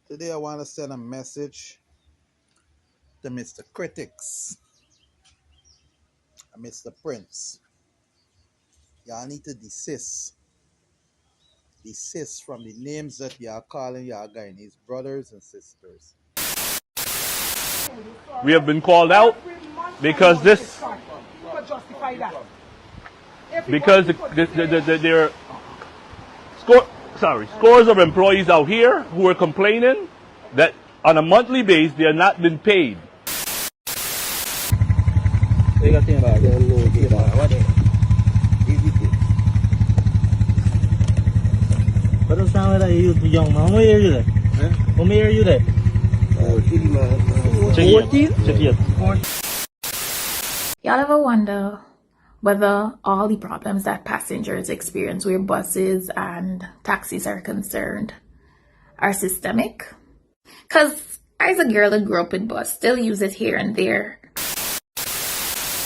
Today I want to send a message to Mr. Critics and Mr. Prince. Y'all need to desist. Desist from the names that y'all calling y'all Guyanese brothers and sisters. We have been called out because this, because there are scores of employees out here who are complaining that on a monthly basis they are not being paid. Y'all ever wonder whether all the problems that passengers experience where buses and taxis are concerned are systemic? Because I, as a girl that grew up with bus, still use it here and there.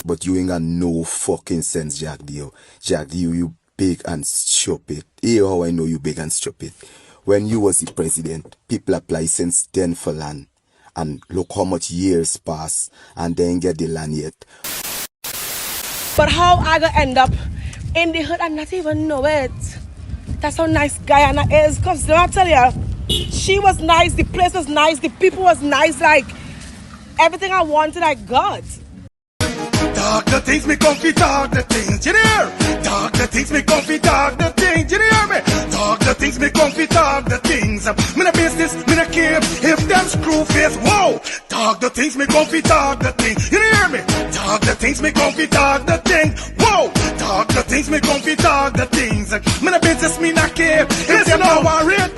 But you ain't got no fucking sense, Jadeo. Jadeo, you big and stupid. Here how I know you big and stupid. When you was the president, people apply since then for land. And look how much years pass and then get the land yet. But how I gonna end up in the hood and not even know it? That's how nice Guyana is. Cause I'll tell you, she was nice, the place was nice, the people was nice, like everything I wanted I got. Talk the things, me comfy, talk the things, you hear? Talk the things, me comfy, talk the things, you hear me? Talk the things, me comfy, talk the things. Me no business, me no care if them screw face, whoa. Talk the things, me comfy, talk the things, you hear me? Talk the things, me comfy, talk the things, whoa. Talk the things, me comfy, talk the things. Me no business, me no care if them no worried.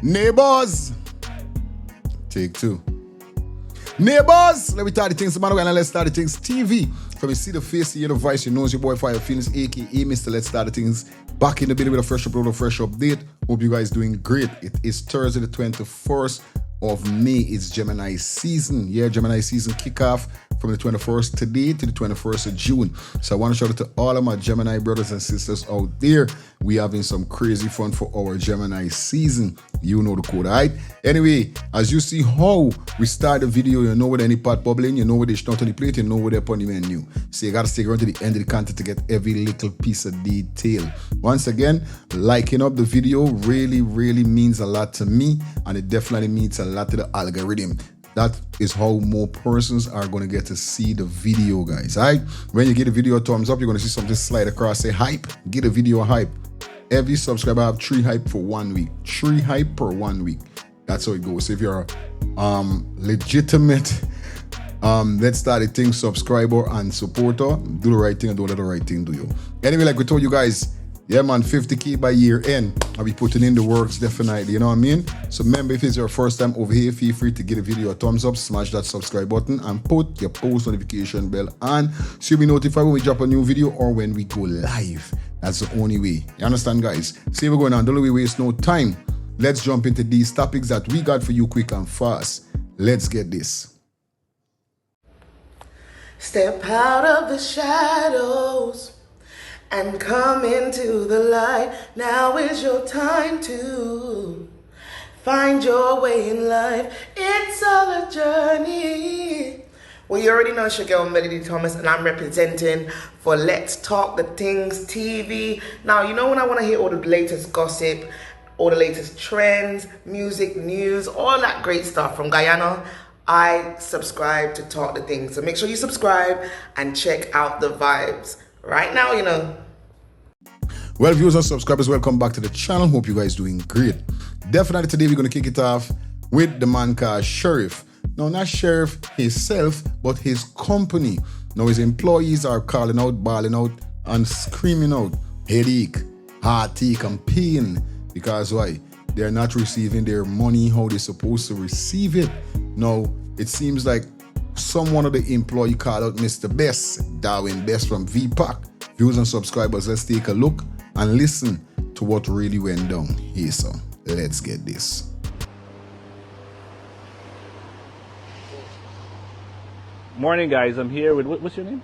Neighbors, take two. Neighbors, let me start the things, man. Let's start the things TV. From you see the face, you hear the voice, you know it's your boy Fire Feelings, aka Mr. Let's Start the Things. Back in the video with a fresh upload, a fresh update. Hope you guys doing great. It is Thursday, the 21st of May. It's Gemini season. Yeah, Gemini season kickoff from the 21st today to the 21st of June. So I want to shout out to all of my Gemini brothers and sisters out there. We having some crazy fun for our Gemini season. You know the code, alright? Anyway, as you see how we start the video, you know with any pot bubbling, you know what they not on the plate, you know what they're on the menu. So you gotta stick around to the end of the content to get every little piece of detail. Once again, liking up the video really means a lot to me, and it definitely means a lot to the algorithm. That is how more persons are going to get to see the video, guys. All right? When you give the video a thumbs up, you're going to see something slide across, say hype. Give the video a hype. Every subscriber have 3 hype for 1 week. 3 hype per 1 week. That's how it goes. So if you're a legitimate Let's Start the Thing subscriber and supporter, do the right thing and don't let the right thing do you. Anyway, like we told you guys, yeah, man, 50K by year end. I'll be putting in the works, definitely, you know what I mean? So remember, if it's your first time over here, feel free to give the video a thumbs up, smash that subscribe button, and put your post notification bell on so you'll be notified when we drop a new video or when we go live. That's the only way. You understand, guys? See what's going on. Don't waste no time. Let's jump into these topics that we got for you quick and fast. Let's get this. Step out of the shadows and come into the light. Now is your time to find your way in life. It's all a journey. Well, you already know it's your girl Melody Thomas, and I'm representing for Let's Talk the Things TV. Now, you know when I want to hear all the latest gossip, all the latest trends, music, news, all that great stuff from Guyana, I subscribe to Talk the Things. So make sure you subscribe and check out the vibes. Right now, you know. Well, viewers and subscribers, welcome back to the channel. Hope you guys doing great. Definitely today we're going to kick it off with the man called Sheriff. No, not Sheriff himself, but his company. Now his employees are calling out, bawling out, and screaming out headache, heartache, and pain. Because why? They're not receiving their money how they're supposed to receive it. Now, it seems like one of the employee called out Mr. Best, Darwin Best from VPAC. Viewers and subscribers, let's take a look and listen to what really went down here. So let's get this. 1 Morning, guys. I'm here with what's your name?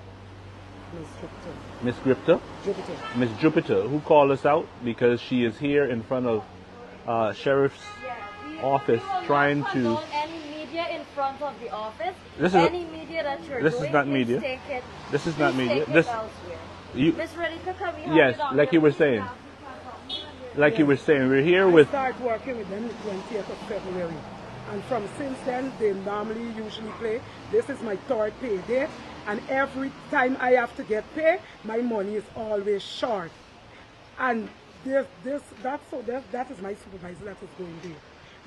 Miss Jupiter. Miss Gripta. Jupiter. Miss Jupiter, who called us out because she is here in front of sheriff's office trying to. Condone any media in front of the office. This is any media that you're this doing, is not please media. Take it, This is not please media. Take This it elsewhere. you. Miss Redita, can we have Yes, it on like here, you were please? saying. Like you were saying, we're here I with. start working with them the 20th of February. And from since then, they usually play. This is my third payday. And every time I have to get paid, my money is always short. And that is my supervisor that is going there.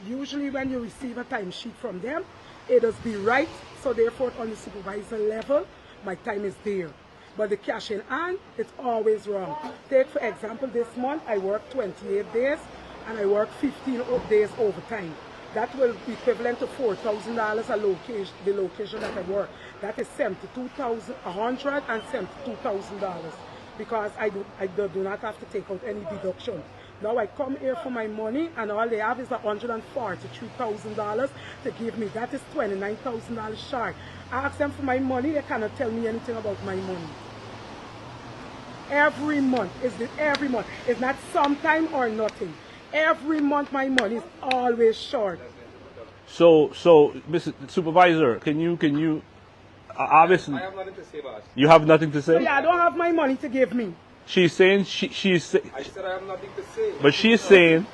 Usually when you receive a timesheet from them, it does be right. So therefore on the supervisor level, my time is there. But the cash in hand, it's always wrong. Take for example, this month I worked 28 days and I worked 15 days overtime. That will be equivalent to $4,000 a location, the location that I work. That is $172,000 because I do not have to take out any deduction. Now I come here for my money and all they have is $143,000 to give me. That is $29,000 short. I ask them for my money, they cannot tell me anything about my money. Every month, every month. It's not sometime or nothing. Every month my money is always short. So, Mr. Supervisor, can you obviously I have nothing to say, boss. you have nothing to say? So yeah, I don't have my money to give me. She's saying I said I have nothing to say. but she's saying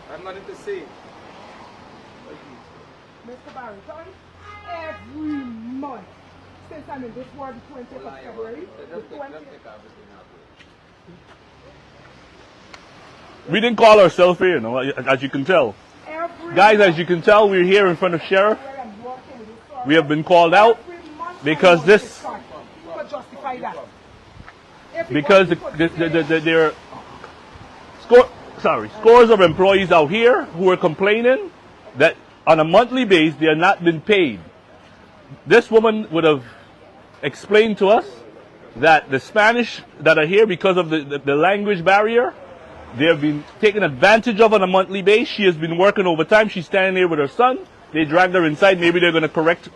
I have nothing to say. Mr. Barrington, every month since I'm in this world, the 20th of February, the 20th. we didn't call ourselves here, as you can tell. Guys, as you can tell, we're here in front of sheriff. We have been called out because this, because there are scores of employees out here who are complaining that on a monthly basis they are not being paid. This woman would have explained to us that the Spanish that are here, because of the language barrier, they have been taken advantage of on a monthly basis. She has been working overtime. She's standing there with her son. They dragged her inside. Maybe they're going to correct.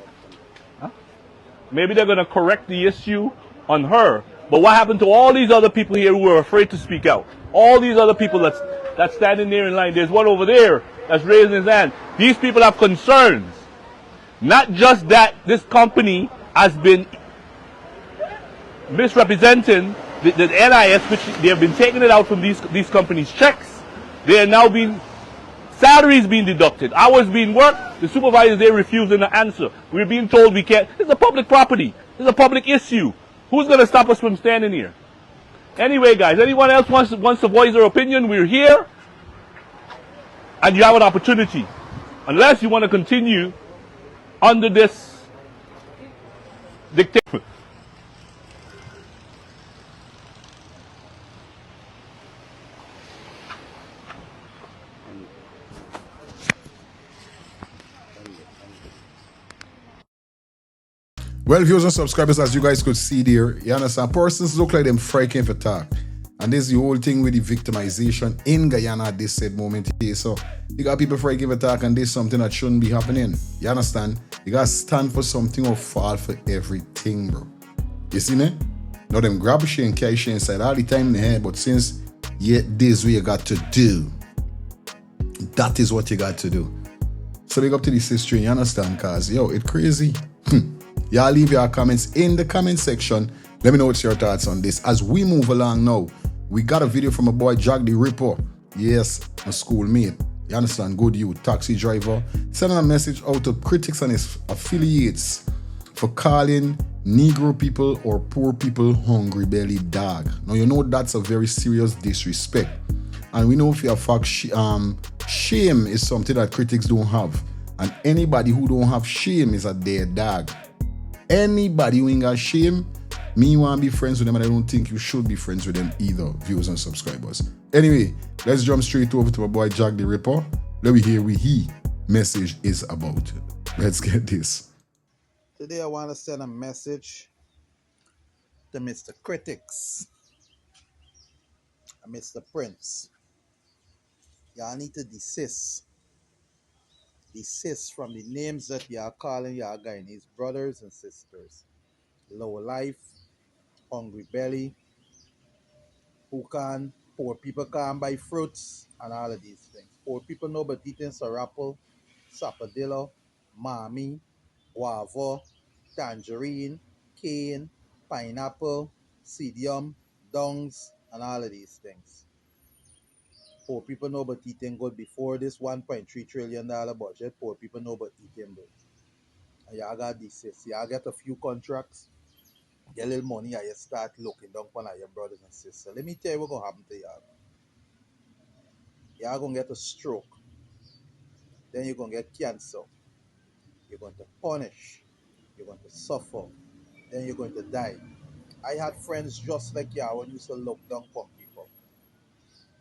Maybe they're going to correct the issue on her. But what happened to all these other people here who are afraid to speak out? All these other people that's standing there in line. There's one over there that's raising his hand. These people have concerns. Not just that this company has been misrepresenting the NIS, which they have been taking it out from these companies' checks. They are now being, salaries being deducted, hours being worked. The supervisors, they're refusing to answer. We're being told we can't. This is a public property. This is a public issue. Who's going to stop us from standing here? Anyway, guys, anyone else wants to voice their opinion, we're here. And you have an opportunity. Unless you want to continue under this dictatorship. Well, viewers and subscribers, as you guys could see there, you understand, persons look like them frightened for talk. And this is the whole thing with the victimization in Guyana at this said moment here. So you got people frightened for talk, and this is something that shouldn't be happening. You understand? You got to stand for something or fall for everything, bro. You see me? Now them grab shit and carry shit inside all the time in the head, but since yet this is what you got to do. That is what you got to do. So big up to the sister, you understand? Cause yo, it's crazy. Y'all leave your comments in the comment section. Let me know what's your thoughts on this. As we move along now, we got a video from a boy Jack the Ripper. Yes, a schoolmate. You understand? Good youth, taxi driver. Sending a message out to critics and his affiliates for calling Negro people or poor people hungry belly dog. Now you know that's a very serious disrespect. And we know for a fact shame is something that critics don't have. And anybody who don't have shame is a dead dog. Anybody who ain't got shame, me want to be friends with them, and I don't think you should be friends with them either, viewers and subscribers. Anyway, let's jump straight over to my boy Jack the Ripper. Let me hear what he message is about. Let's get this. Today I want to send a message to Mr. Critics and Mr. Prince. Y'all need to desist. desist from the names that you are calling your Guyanese brothers and sisters. Low life, hungry belly, who can, poor people can't buy fruits, and all of these things. Poor people know but eating sorapple, sapodillo, mami, guava, tangerine, cane, pineapple, psidium, dungs, and all of these things. Poor people know but eating good before this $1.3 trillion budget. Poor people know but eating good. And y'all got this. Y'all get a few contracts, get a little money, and you start looking down upon your brothers and sisters. Let me tell you what's going to happen to y'all. Y'all going to get a stroke. Then you're going to get cancer. You're going to punish. You're going to suffer. Then you're going to die. I had friends just like y'all when you used to look down upon people.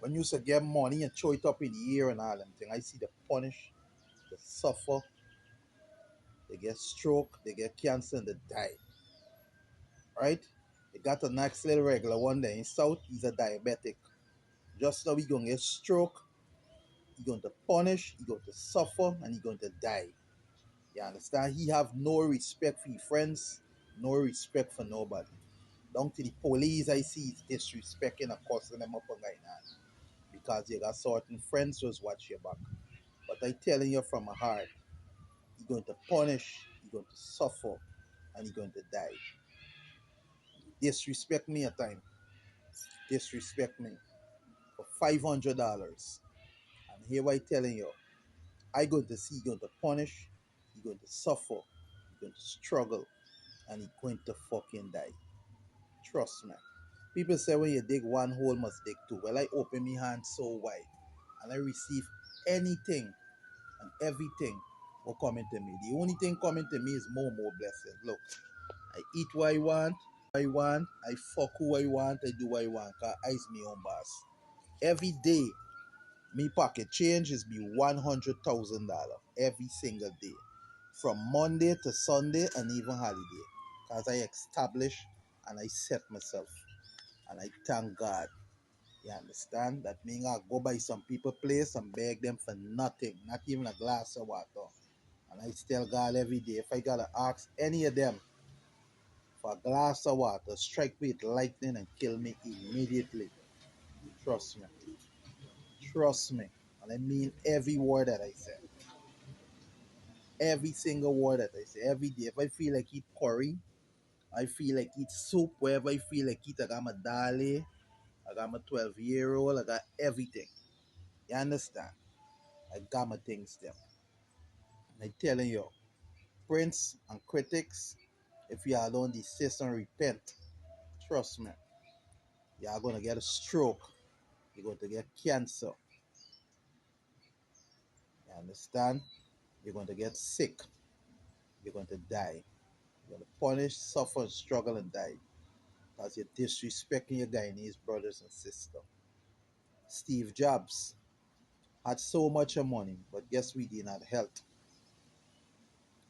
When you used to get money and throw it up in the air and all them things, I see the punish, the suffer, they get stroke, they get cancer, and they die. Right? They got a next little regular one there in South, he's a diabetic. Just now he's going to get stroke, he's going to punish, he's going to suffer, and he's going to die. You understand? He have no respect for his friends, no respect for nobody. Down to the police, I see he's disrespecting and cussing them up and like that. Because you got certain friends who's watch your back. But I telling you from my heart, he's going to punish, he's going to suffer, and he's going to die. Disrespect me at time. Disrespect me for $500. And here I telling you, I going to see, he's going to punish, he's going to suffer, he's going to struggle, and he's going to fucking die. Trust me. People say when you dig one hole, must dig two. Well, I open my hand so wide, and I receive anything and everything will coming to me. The only thing coming to me is more blessings. Look, I eat what I want, I fuck who I want, I do what I want, because I's my own boss. Every day, me pocket change is be $100,000 every single day. From Monday to Sunday and even holiday. Because I establish and I set myself. And I thank God. You understand? That means I go by some people place and beg them for nothing. Not even a glass of water. And I tell God every day, if I gotta ask any of them for a glass of water, strike me with lightning and kill me immediately. Trust me. Trust me. And I mean every word that I say. Every single word that I say. Every day. If I feel like eat curry, I feel like eat soup, wherever I feel like eat, I got my dali, I got my 12-year-old, I got everything. You understand? I got my things there. And I telling you, Prince and critics, if you all don't desist and repent, trust me, you are going to get a stroke. You're going to get cancer. You understand? You're going to get sick. You're going to die. You're going to punish, suffer, struggle, and die. Because you're disrespecting your Guyanese brothers and sisters. Steve Jobs had so much money, but guess we did not health.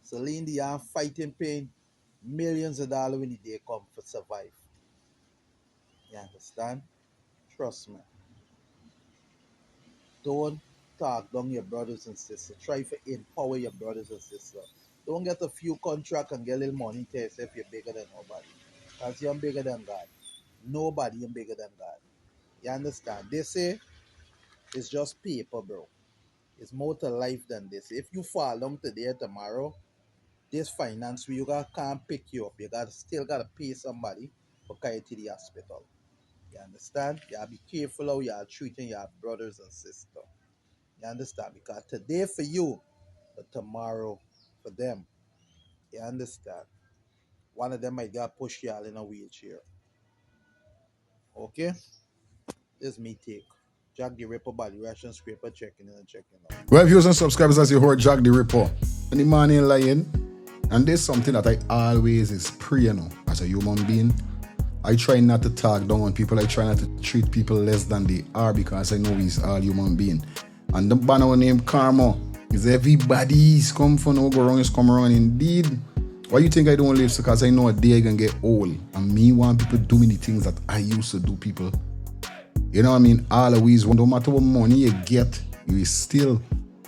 Celine Dion fighting pain, millions of dollars when the day come for survive. You understand? Trust me. Don't talk down your brothers and sisters. Try to empower your brothers and sisters. Don't get a few contracts and get a little money to yourself you're bigger than nobody. Because you're bigger than God. Nobody is bigger than God. You understand? They say it's just paper, bro. It's more to life than this. If you fall down today or tomorrow, this finance you can't pick you up. You still gotta pay somebody for carry you to the hospital. You understand? You gotta be careful how you are treating your brothers and sisters. You understand? Because today for you, but tomorrow for them. You understand? One of them might get pushed y'all in a wheelchair. Okay? This is me take. Jack the Ripper body ration scraper checking in and checking out. Well, viewers and subscribers, as you heard Jack the Ripper. And the man ain't lying. And there's something that I always is praying on as a human being. I try not to talk down on people. I try not to treat people less than they are because I know he's all human being. And the banner named Karma is everybody's come for no go wrong is come around indeed. Why you think I don't live? Because I know a day I can get old. And me want people do me the things that I used to do people. You know what I mean? Always, no matter what money you get, you still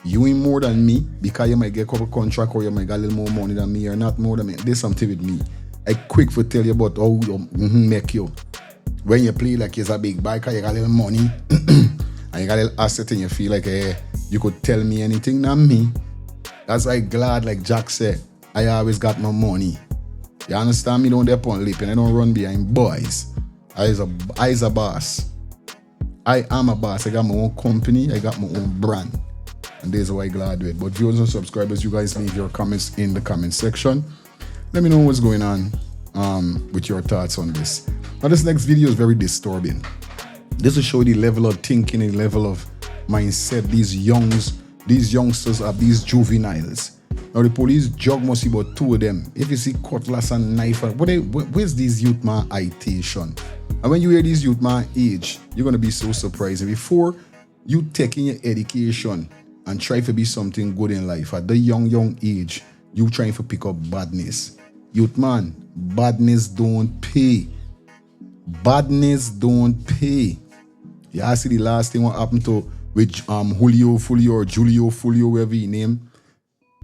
You ain't more than me because you might get a couple contract or you might get a little more money than me or not more than me. There's something with me. I quick for tell you about how you make you. When you play like you're a big biker, you got a little money and you got a little asset and you feel like you could tell me anything, not me. That's why glad, like Jack said, I always got my money. You understand me? Don't dip on lip and I don't run behind boys. I's a boss. I am a boss. I got my own company. I got my own brand. And there's why I'm glad with. But viewers and subscribers, you guys leave your comments in the comment section. Let me know what's going on with your thoughts on this. Now, this next video is very disturbing. This will show the level of thinking, the level of mindset these youngsters are, these juveniles. Now, the police jog must see about 2 of them. If you see cutlass and knife, where's these youth man ideation? And when you hear these youth man age, you're going to be so surprised. Before you taking your education and try to be something good in life, at the young age, you trying to pick up badness. Youth man, badness don't pay. Badness don't pay. You see the last thing what happened to with Julio or Julio Fulio, whatever he named,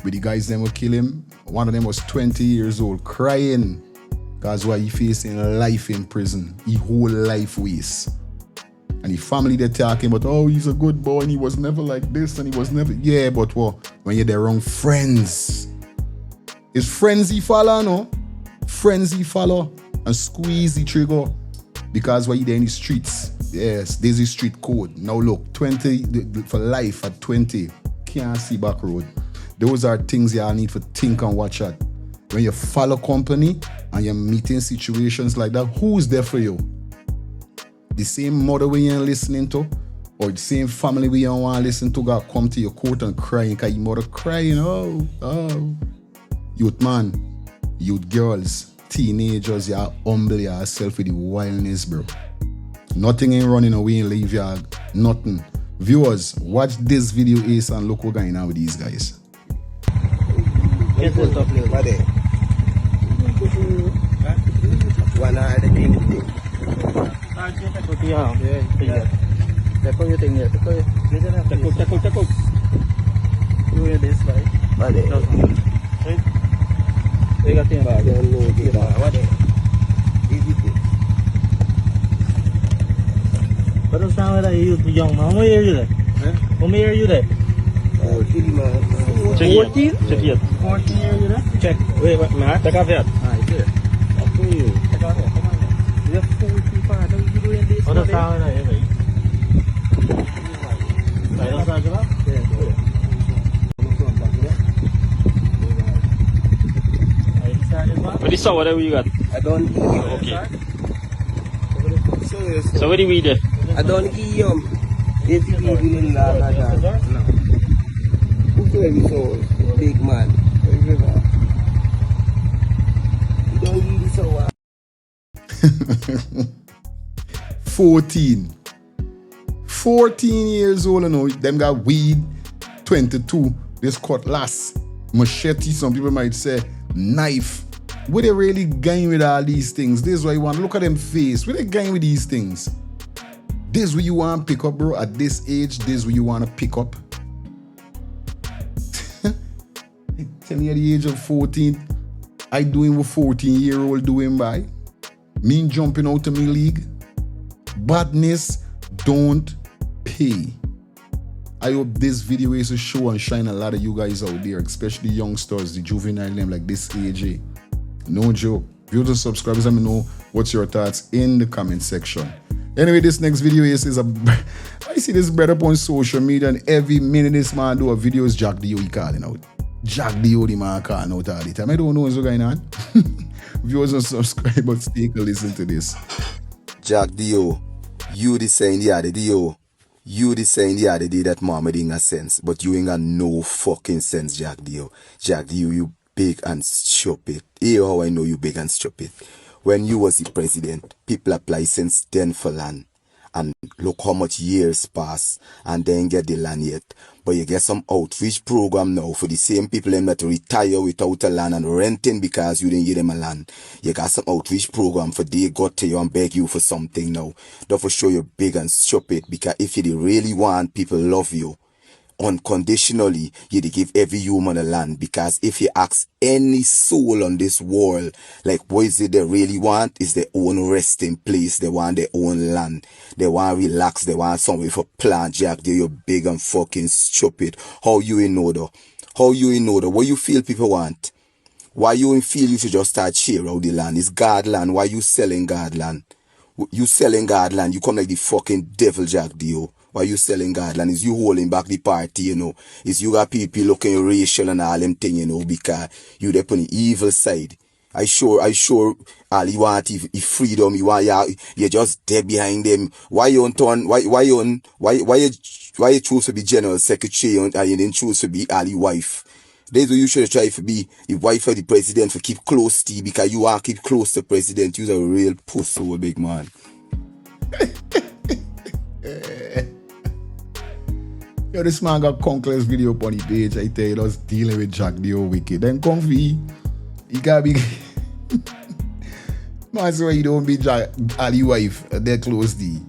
with the guys them will kill him. One of them was 20 years old, crying because why he facing life in prison. He whole life waste. And the family they're talking about, oh, he's a good boy and he was never like this and he was never, yeah, but what? When you're the wrong friends. It's friends he follow, no? Friends he follow and squeeze the trigger because why you there in the streets. Yes, there's a street code. Now look, 20 for life at 20, can't see back road. Those are things you all need to think and watch at. When you follow company and you're meeting situations like that, who's there for you? The same mother we ain't listening to, or the same family we don't want to listen to, got come to your court and crying because your mother crying, oh. Youth man, youth girls, teenagers, you humble yourself with the wildness, bro. Nothing ain't running away and leave you, nothing. Viewers, watch this video Ace and look what's going on with these guys. What is wrong with you, young man? How many are you there? How many are you there? 14 man. 14 are you there? Check. Wait, man. Check out here. Alright, here. Check out here. Come on here. You're 45. Don't you doing this? What is wrong with you? Right, what's wrong with you? What is whatever you got? I don't give you. Okay. So what do we do? I don't give you. If you give me no. Who's so big man? You don't give me so 14 years old, you know, them got weed, 22, this cutlass, machete, some people might say, knife. What they really going with all these things? This is why you want to look at them face. What they going with these things? This what you want to pick up, bro. At this age, this what you want to pick up. Tell me at the age of 14, I doing what 14-year-old doing by. Me jumping out of me league. Badness don't pay. I hope this video is to show and shine a lot of you guys out there, especially youngsters, the juvenile name like this age. No joke. Viewers and subscribers, let me know what's your thoughts in the comment section. Anyway, this next video is I see this brother up on social media and every minute this man do a video is Jadeo he calling out. Jadeo the man calling out all the time. I don't know what's going on. Viewers and subscribers, take a listen to this. Jadeo, you the saying the other day, you the saying the other day that mama didn't have sense, but you ain't got no fucking sense, Jadeo. Jadeo, you big and stupid. Here how I know you big and stupid. When you was the president, people apply since then for land. And look how much years pass and then get the land yet. But you get some outreach program now for the same people that retire without a land and renting because you didn't give them a land. You got some outreach program for they got to you and beg you for something now. Don't for show you big and stupid because if you really want people love you, unconditionally, you dey give every human a land. Because if you ask any soul on this world, like what is it they really want, is their own resting place. They want their own land. They want relax. They want somewhere for plant. Jack, you're big and fucking stupid. How you in know though? How you in know though? What you feel people want? Why you in feel you should just start share out the land? It's God land. Why you selling God land? You selling God land. You come like the fucking devil, Jack Dio. Why you selling God land? Is you holding back the party, you know? Is you got people looking racial and all them thing, you know? Because you there on the evil side. I sure all you want is freedom. You want you just dead behind them. Why you choose to be general secretary and you didn't choose to be Ali wife? That's what you should try to be the wife of the president, for keep close to you, because you want to keep close to the president. You're a real puss, so big man. Yo, this man got countless video upon the page. I tell you, just dealing with Jadeo wicked. Then comfy, he can't be. Man, so you don't be Ali wife, they're close to you.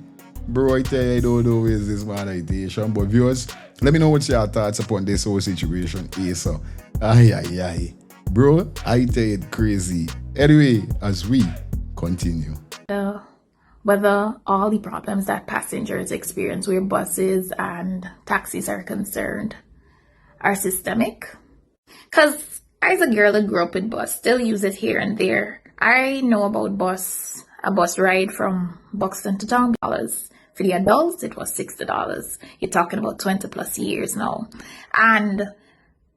Bro, I tell you, I don't know where's this man ideation. But viewers, let me know what's your thoughts upon this whole situation. So, aye. Bro, I tell you, it's crazy. Anyway, as we continue. Whether all the problems that passengers experience where buses and taxis are concerned are systemic. Because as a girl that grew up with bus, still use it here and there. I know about a bus ride from Buxton to Town dollars. For the adults, it was $60. You're talking about 20 plus years now. And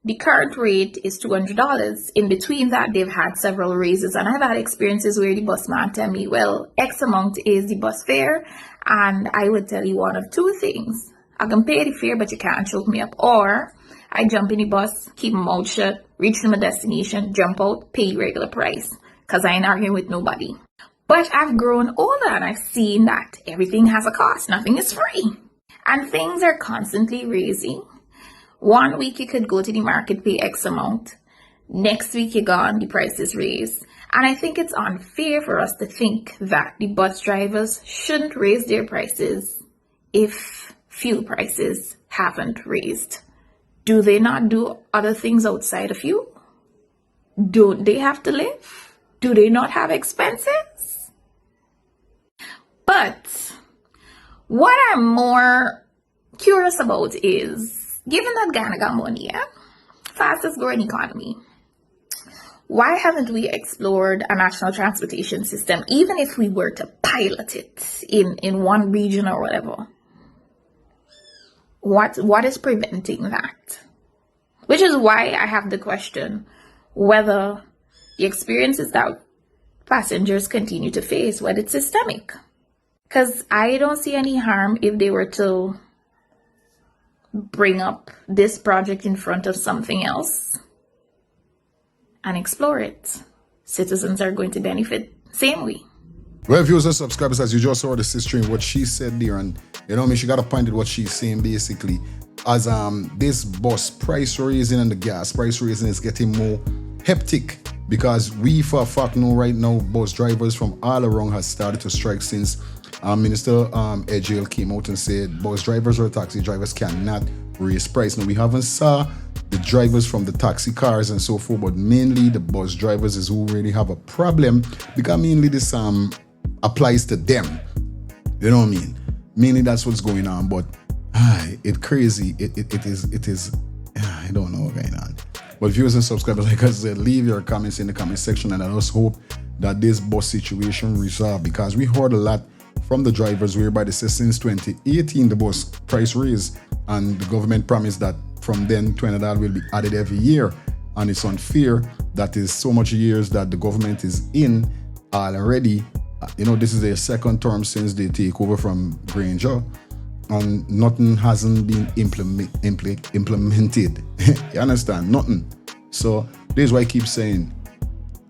the current rate is $200. In between that, they've had several raises. And I've had experiences where the bus man tell me, well, X amount is the bus fare. And I would tell you one of two things. I can pay the fare, but you can't choke me up. Or I jump in the bus, keep my mouth shut, reach to my destination, jump out, pay regular price. Because I ain't arguing with nobody. But I've grown older and I've seen that everything has a cost. Nothing is free. And things are constantly raising. 1 week you could go to the market, pay X amount. Next week you're gone, the price is raised. And I think it's unfair for us to think that the bus drivers shouldn't raise their prices if fuel prices haven't raised. Do they not do other things outside of fuel? Don't they have to live? Do they not have expenses? But what I'm more curious about is, given that Guyana got money, fastest growing economy, why haven't we explored a national transportation system, even if we were to pilot it in one region or whatever? What is preventing that? Which is why I have the question whether the experiences that passengers continue to face, whether it's systemic. Because I don't see any harm if they were to bring up this project in front of something else and explore it. Citizens are going to benefit same way. Well, viewers and subscribers, as you just saw the sister in what she said there, and you know, I mean, she got a point at what she's saying basically. As this bus price raising and the gas price raising is getting more hectic, because we for a fact know right now bus drivers from all around has started to strike since Minister Jadeo came out and said bus drivers or taxi drivers cannot raise price. Now we haven't saw the drivers from the taxi cars and so forth, but mainly the bus drivers is who really have a problem, because mainly this applies to them. You know what I mean? Mainly that's what's going on, but it's crazy. It is I don't know what's going on. But viewers and subscribers, like I said, leave your comments in the comment section, and I just hope that this bus situation resolved, because we heard a lot from the drivers whereby they say since 2018 the bus price raised, and the government promised that from then $20 will be added every year, and it's unfair that is so much years that the government is in already. You know, this is their second term since they take over from Granger, and nothing hasn't been implemented. You understand? Nothing. So this is why I keep saying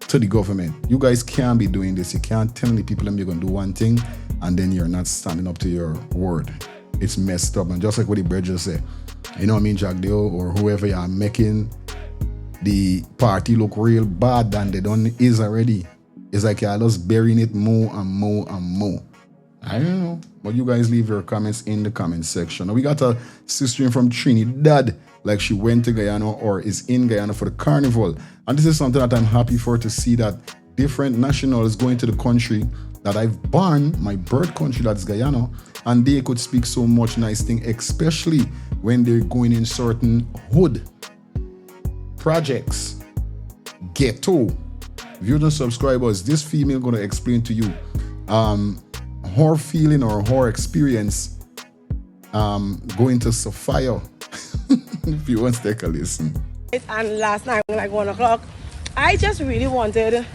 to the government, you guys can't be doing this. You can't tell the people that you're going to do one thing and then you're not standing up to your word. It's messed up. And just like what the bird just said, you know what I mean, Jadeo or whoever you are making the party look real bad than they done is already. It's like you're just burying it more and more and more. I don't know. But you guys leave your comments in the comment section. Now we got a sister from Trinidad, like she went to Guyana or is in Guyana for the carnival. And this is something that I'm happy for, to see that different nationals going to the country that I've born, my birth country, that's Guyana, and they could speak so much nice thing, especially when they're going in certain hood projects, ghetto. If you don't subscribe us, this female gonna explain to you her feeling or her experience going to Sophia. If you want to take a listen. And last night, like 1 o'clock, I just really wanted to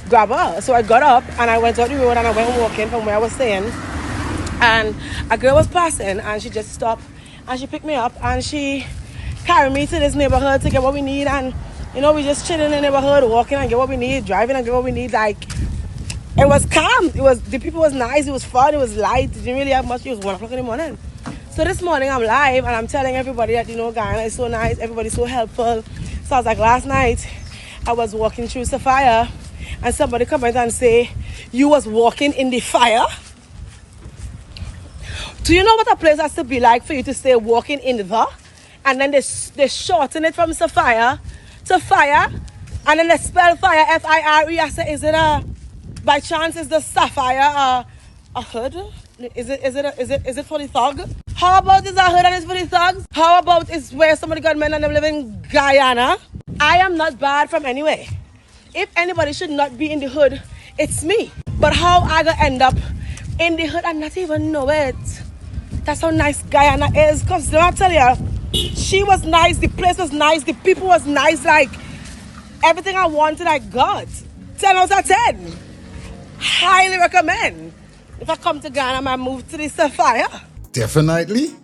grab her. So I got up and I went out the road and I went walking from where I was staying. And a girl was passing and she just stopped and she picked me up and she carried me to this neighborhood to get what we need. And you know, we just chilling in the neighborhood, walking and get what we need, driving and get what we need. Like, it was calm. The people was nice. It was fun. It was light. It didn't really have much. It was 1 o'clock in the morning. So this morning I'm live and I'm telling everybody that, you know, Guyana is so nice. Everybody's so helpful. So I was like, last night I was walking through Sophia and somebody commented and say, you was walking in the fire? Do you know what a place has to be like for you to say walking in the? And then they shorten it from Sophia to fire, and then they spell fire F-I-R-E. I said, is it by chance is the sapphire a hood? Is it for the thug? How about is a hood and it's for the thugs? How about is where somebody got men and them live in Guyana? I am not bad from anywhere. If anybody should not be in the hood, it's me. But how I gonna end up in the hood and not even know it? That's how nice Guyana is. Cause let me tell you, she was nice, the place was nice, the people was nice, like everything I wanted I got. 10 out of 10. Highly recommend. If I come to Ghana, I move to the Sophia. Definitely.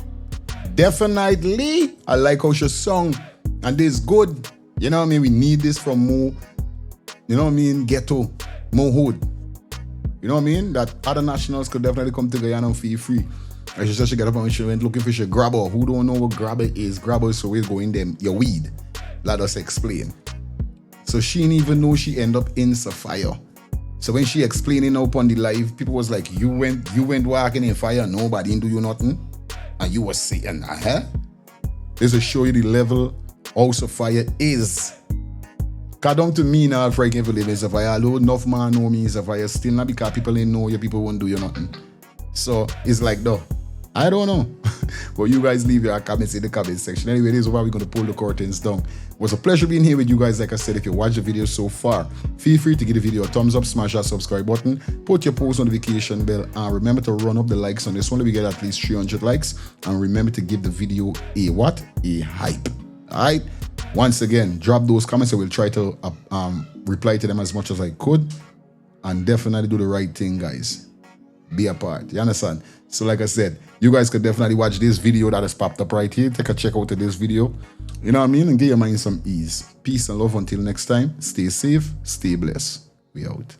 I like how she sung. And this is good. You know what I mean? We need this from more, you know what I mean, ghetto, more hood. You know what I mean? That other nationals could definitely come to Guyana and feel free. And she said she got up and she went looking for she grabber. Who don't know what grabber is? Grabber is always going them your weed. Let us explain. So she didn't even know she end up in Sophia. So when she explaining up on the live, people was like, you went walking in fire, nobody didn't do you nothing. And you was saying, this will show you the level how Sophia is. Cause down to me now, if I can live in Sophia, although enough man know me in Sophia, still not because people ain't know you, people won't do you nothing. So it's like, though, I don't know. But you guys leave your comments in the comment section. Anyway, this is why we're going to pull the curtains down. It was a pleasure being here with you guys. Like I said, if you watched the video so far, feel free to give the video a thumbs up, smash that subscribe button, put your post notification bell, and remember to run up the likes on this one. We get at least 300 likes. And remember to give the video a what? A hype. Alright? Once again, drop those comments. I will try to reply to them as much as I could. And definitely do the right thing, guys. Be a part. You understand? So like I said, you guys could definitely watch this video that has popped up right here. Take a check out of this video. You know what I mean? And give your mind some ease. Peace and love until next time. Stay safe. Stay blessed. We out.